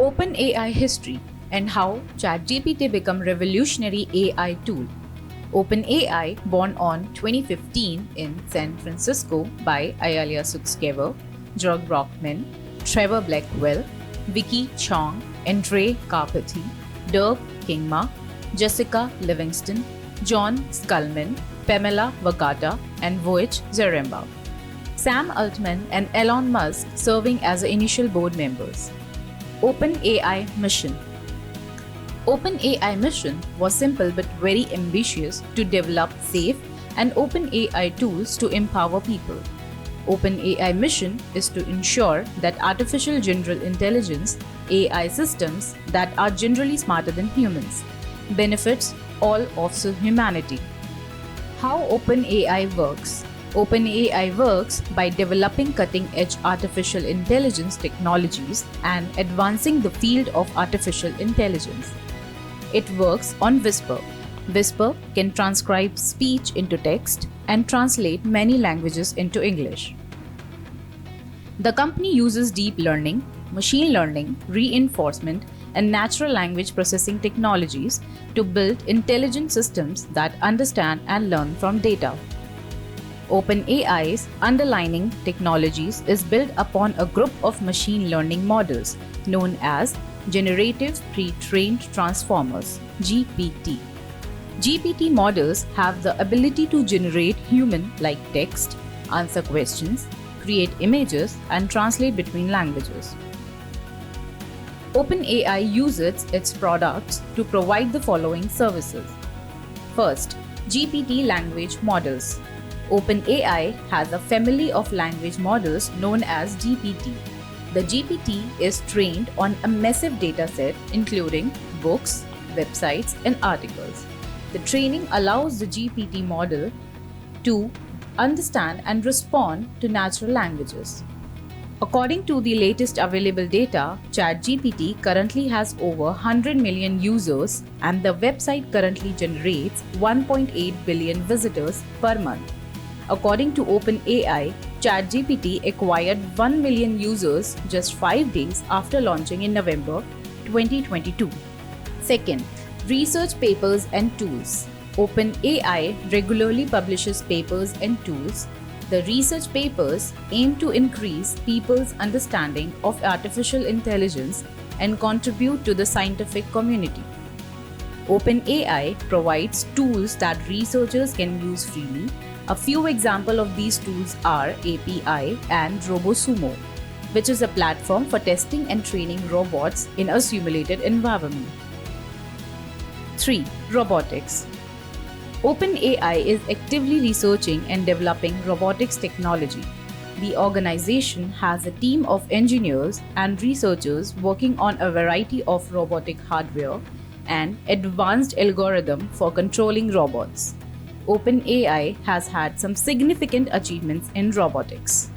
OpenAI history and how ChatGPT became revolutionary AI tool. OpenAI, born on 2015 in San Francisco by Ilya Sutskever, John Brockman, Trevor Blackwell, Vicky Chong, Andre Carpati, Dirk Kingma, Jessica Livingston, John Schulman, Pamela Vakata, and Wojciech Zaremba. Sam Altman and Elon Musk serving as the initial board members. OpenAI mission. OpenAI mission was simple but very ambitious to develop safe and open AI tools to empower people. OpenAI mission is to ensure that artificial general intelligence AI systems that are generally smarter than humans benefits all of humanity. How OpenAI works? OpenAI works by developing cutting-edge artificial intelligence technologies and advancing the field of artificial intelligence. It works on Whisper. Whisper can transcribe speech into text and translate many languages into English. The company uses deep learning, machine learning, reinforcement, and natural language processing technologies to build intelligent systems that understand and learn from data. OpenAI's underlying technologies is built upon a group of machine learning models known as Generative Pre-trained Transformers (GPT). GPT models have the ability to generate human-like text, answer questions, create images, and translate between languages. OpenAI uses its products to provide the following services. First, GPT language models. OpenAI has a family of language models known as GPT. The GPT is trained on a massive dataset including books, websites, and articles. The training allows the GPT model to understand and respond to natural languages. According to the latest available data, ChatGPT currently has over 100 million users and the website currently generates 1.8 billion visitors per month. According to OpenAI, ChatGPT acquired 1 million users just 5 days after launching in November 2022. Second, research papers and tools. OpenAI regularly publishes papers and tools. The research papers aim to increase people's understanding of artificial intelligence and contribute to the scientific community. OpenAI provides tools that researchers can use freely. A few examples of these tools are API and RoboSumo, which is a platform for testing and training robots in a simulated environment. 3. Robotics. OpenAI is actively researching and developing robotics technology. The organization has a team of engineers and researchers working on a variety of robotic hardware and advanced algorithms for controlling robots. OpenAI has had some significant achievements in robotics.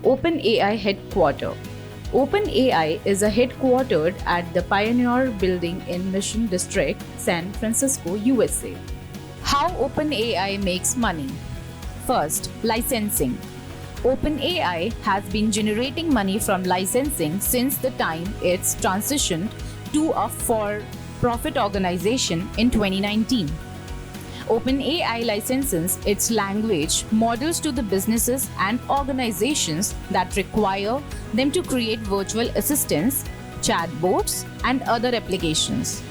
OpenAI headquarters. OpenAI is headquartered at the Pioneer Building in Mission District, San Francisco, USA. How OpenAI makes money? First, licensing. OpenAI has been generating money from licensing since the time it's transitioned to a for-profit organization in 2019. OpenAI licenses its language models to the businesses and organizations that require them to create virtual assistants, chatbots, and other applications.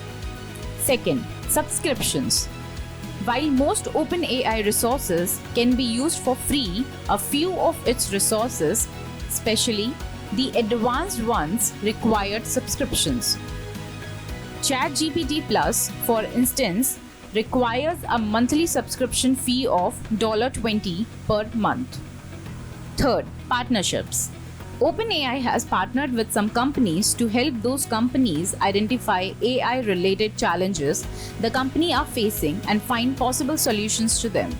Second, subscriptions. While most OpenAI resources can be used for free, a few of its resources, especially the advanced ones, required subscriptions. ChatGPT Plus, for instance, requires a monthly subscription fee of $20 per month. Third, partnerships. OpenAI has partnered with some companies to help those companies identify AI-related challenges the company are facing and find possible solutions to them.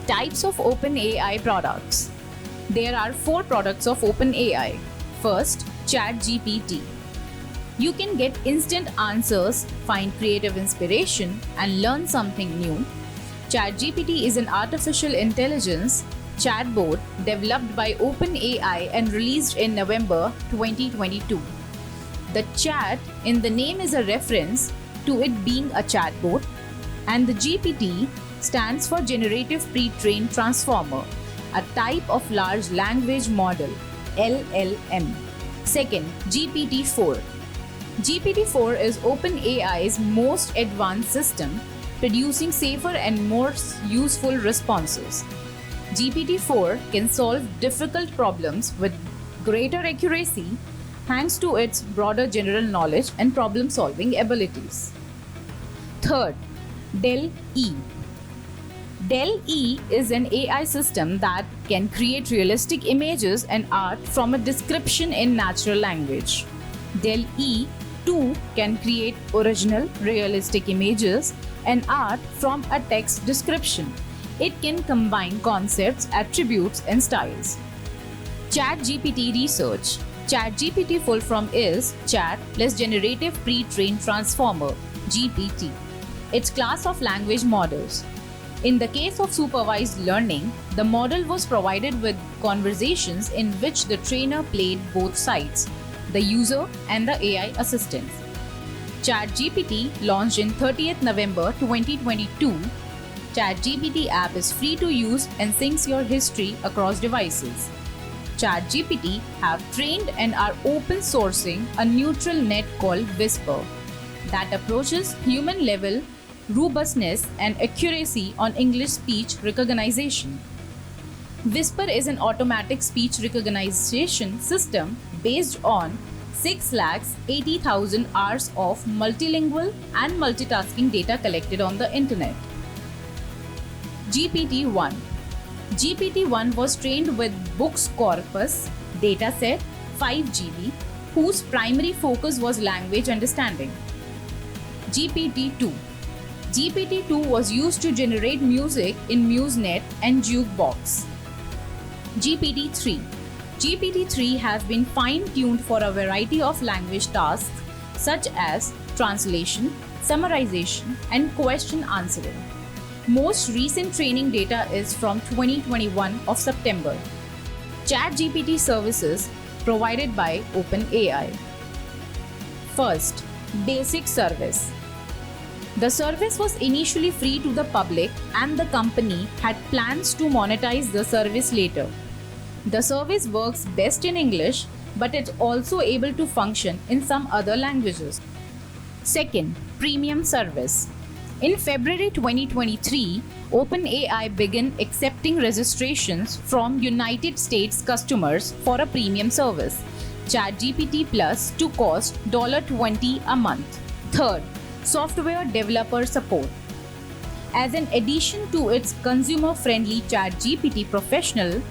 Types of OpenAI products. There are 4 products of OpenAI. First, ChatGPT. You can get instant answers, find creative inspiration, and learn something new. ChatGPT is an artificial intelligence chatbot developed by OpenAI and released in November 2022. The chat in the name is a reference to it being a chatbot, and the GPT stands for Generative Pre-trained Transformer, a type of large language model, LLM. Second, GPT-4. GPT-4 is OpenAI's most advanced system, producing safer and more useful responses. GPT-4 can solve difficult problems with greater accuracy thanks to its broader general knowledge and problem-solving abilities. Third, DALL-E. DALL-E is an AI system that can create realistic images and art from a description in natural language. DALL-E too can create original, realistic images and art from a text description. It can combine concepts, attributes, and styles. ChatGPT research. ChatGPT full form is Chat plus Generative Pre-trained Transformer, GPT. It's class of language models. In the case of supervised learning, the model was provided with conversations in which the trainer played both sides, the user and the AI assistant. ChatGPT launched in 30th November 2022. ChatGPT app is free to use and syncs your history across devices. ChatGPT have trained and are open sourcing a neutral net called Whisper that approaches human-level robustness and accuracy on English speech recognition. Whisper is an automatic speech recognition system based on 680,000 hours of multilingual and multitasking data collected on the internet. GPT-1. GPT-1 was trained with Books Corpus dataset 5 GB, whose primary focus was language understanding. GPT-2. GPT-2 was used to generate music in MuseNet and Jukebox. GPT-3. GPT-3 has been fine-tuned for a variety of language tasks such as translation, summarization, and question answering. Most recent training data is from 2021 of September. ChatGPT services provided by OpenAI. First, basic service. The service was initially free to the public and the company had plans to monetize the service later. The service works best in English, but it's also able to function in some other languages. Second, premium service. In February 2023, OpenAI began accepting registrations from United States customers for a premium service, ChatGPT Plus, to cost $20 a month. Third, software developer support. As an addition to its consumer-friendly ChatGPT Professional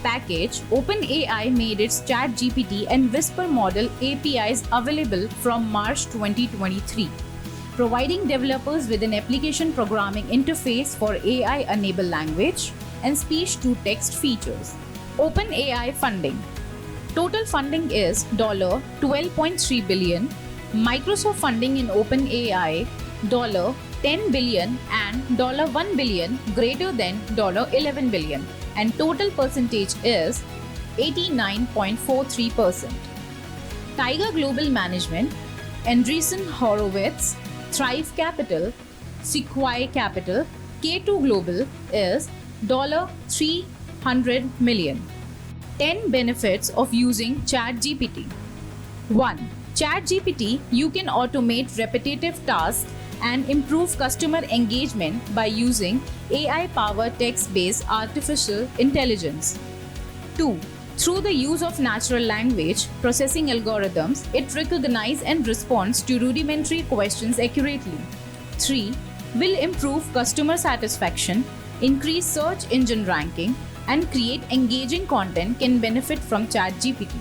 package, OpenAI made its ChatGPT and Whisper model APIs available from March 2023, providing developers with an application programming interface for AI-enabled language and speech-to-text features. OpenAI funding. Total funding is $12.3 billion. Microsoft funding in OpenAI $10 billion and $1 billion greater than $11 billion, and total percentage is 89.43%. Tiger Global Management, Andreessen Horowitz, Thrive Capital, Sequoia Capital, K2 Global is $300 million. 10 benefits of using ChatGPT. 1. ChatGPT, you can automate repetitive tasks and improve customer engagement by using AI-powered text-based artificial intelligence. 2. Through the use of natural language processing algorithms, it recognizes and responds to rudimentary questions accurately. 3. Will improve customer satisfaction, increase search engine ranking, and create engaging content can benefit from ChatGPT.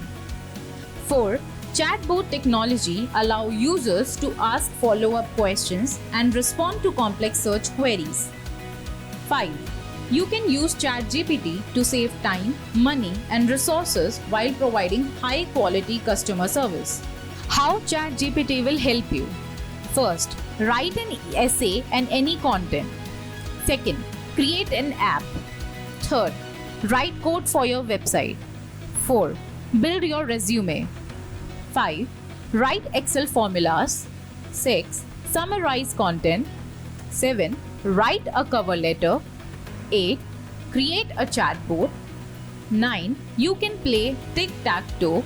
4. Chatbot technology allows users to ask follow-up questions and respond to complex search queries. 5. You can use ChatGPT to save time, money, and resources while providing high-quality customer service. How ChatGPT will help you? First, write an essay and any content. Second, create an app. Third, write code for your website. 4. Build your resume. 5. Write Excel formulas. 6. Summarize content. 7. Write a cover letter. 8. Create a chatbot. 9. You can play tic-tac-toe.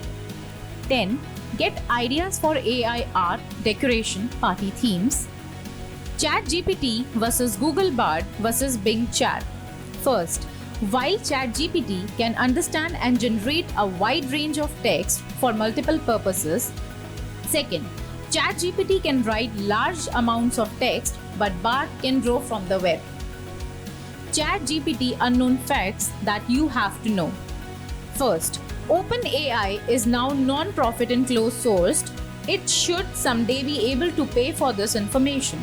10. Get ideas for AI art, decoration, party themes. ChatGPT versus Google Bard versus Bing Chat. First, while ChatGPT can understand and generate a wide range of text for multiple purposes. Second, ChatGPT can write large amounts of text, but Bard can draw from the web. ChatGPT unknown facts that you have to know. First, OpenAI is now non-profit and closed-sourced. It should someday be able to pay for this information.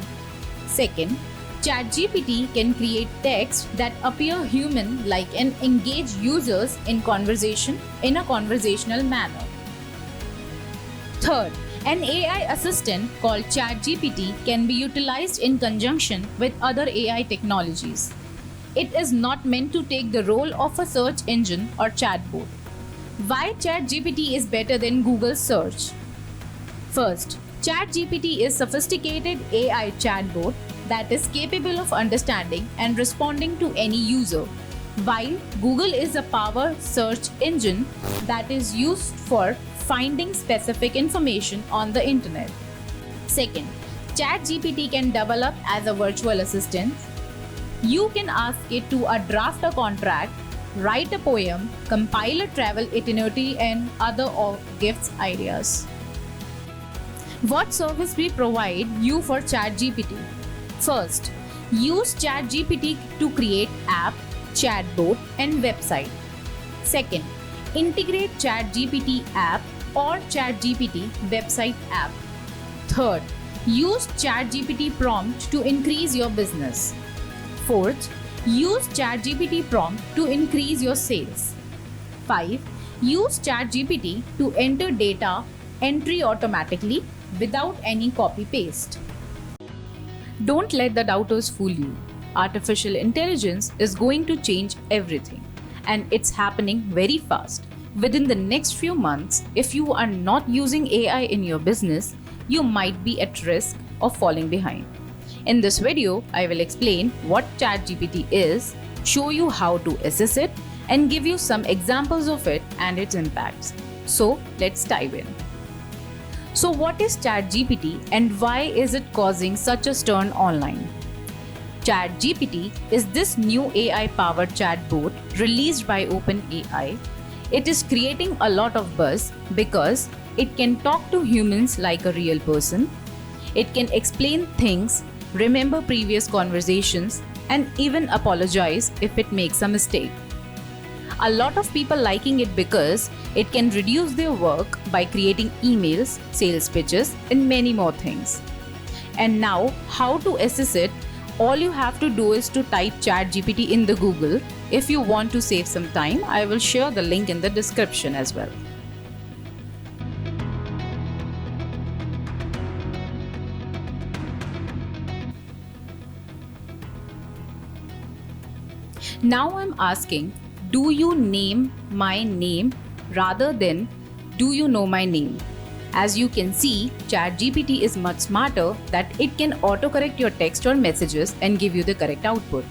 Second, ChatGPT can create text that appear human-like and engage users in conversation in a conversational manner. Third, an AI assistant called ChatGPT can be utilized in conjunction with other AI technologies. It is not meant to take the role of a search engine or chatbot. Why ChatGPT is better than Google search? First, ChatGPT is sophisticated AI chatbot that is capable of understanding and responding to any user, while Google is a power search engine that is used for finding specific information on the internet. Second, ChatGPT can develop as a virtual assistant. You can ask it to draft a contract, write a poem, compile a travel itinerary, and other gifts ideas. What service we provide you for ChatGPT? First, use ChatGPT to create app, chatbot, and website. Second, integrate ChatGPT app or ChatGPT website app. Third, use ChatGPT prompt to increase your business. Fourth, use ChatGPT prompt to increase your sales. 5. Use ChatGPT to enter data entry automatically without any copy-paste. Don't let the doubters fool you. Artificial intelligence is going to change everything, and it's happening very fast. Within the next few months, if you are not using AI in your business, you might be at risk of falling behind. In this video, I will explain what ChatGPT is, show you how to assess it, and give you some examples of it and its impacts. So, let's dive in. So, what is ChatGPT and why is it causing such a stir online? ChatGPT is this new AI-powered chatbot released by OpenAI. It is creating a lot of buzz because it can talk to humans like a real person. It can explain things, remember previous conversations, and even apologize if it makes a mistake. A lot of people liking it because it can reduce their work by creating emails, sales pitches, and many more things. And now, how to assess it? All you have to do is to type ChatGPT in the Google. If you want to save some time, I will share the link in the description as well. Now I'm asking, do you name my name rather than do you know my name? As you can see, ChatGPT is much smarter that it can autocorrect your text or messages and give you the correct output.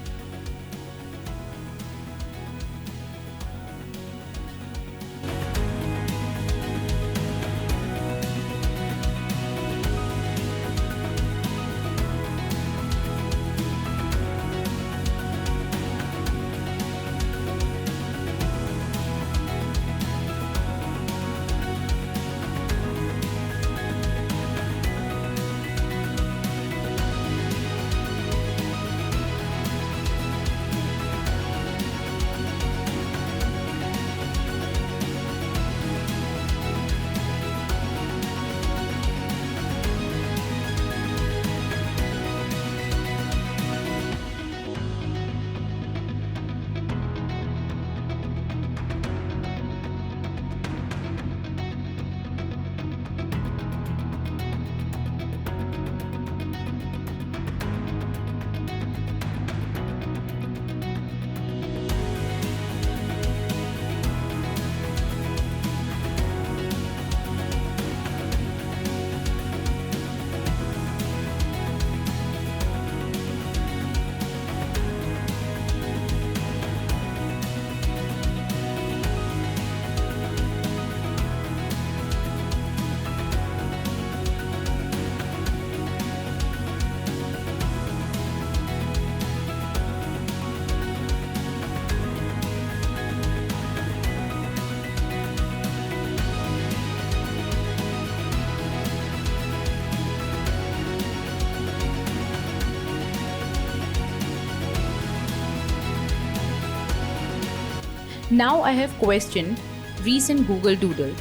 Now I have questioned recent Google Doodle.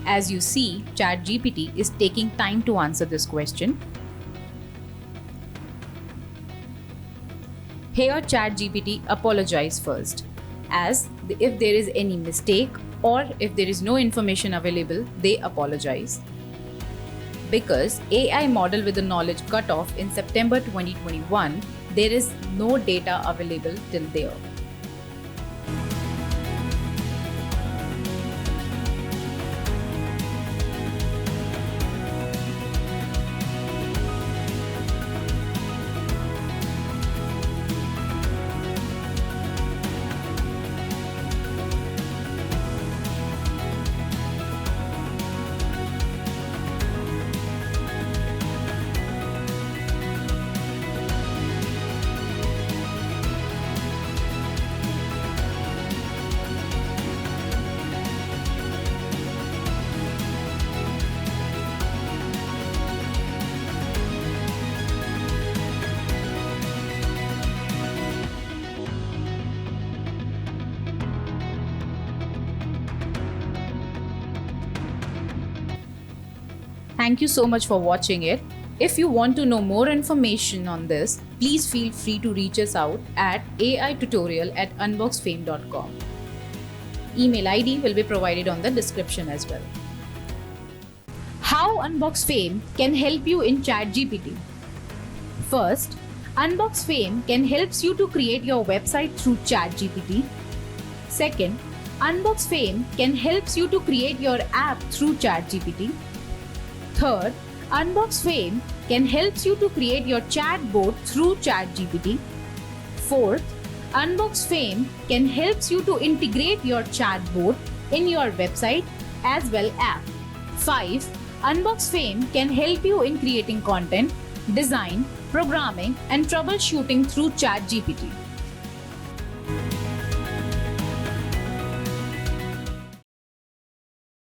As you see, ChatGPT is taking time to answer this question. Here ChatGPT apologize first, as if there is any mistake or if there is no information available, they apologize. Because AI model with the knowledge cutoff in September 2021, there is no data available till there. Thank you so much for watching it. If you want to know more information on this, please feel free to reach us out at aitutorial@unboxfame.com. Email ID will be provided on the description as well. How Unboxfame can help you in ChatGPT? First, Unboxfame can help you to create your website through ChatGPT. Second, Unboxfame can help you to create your app through ChatGPT. Third, Unboxfame can help you to create your chatbot through ChatGPT. Fourth, Unboxfame can help you to integrate your chatbot in your website as well app. 5. Unboxfame can help you in creating content, design, programming and troubleshooting through ChatGPT.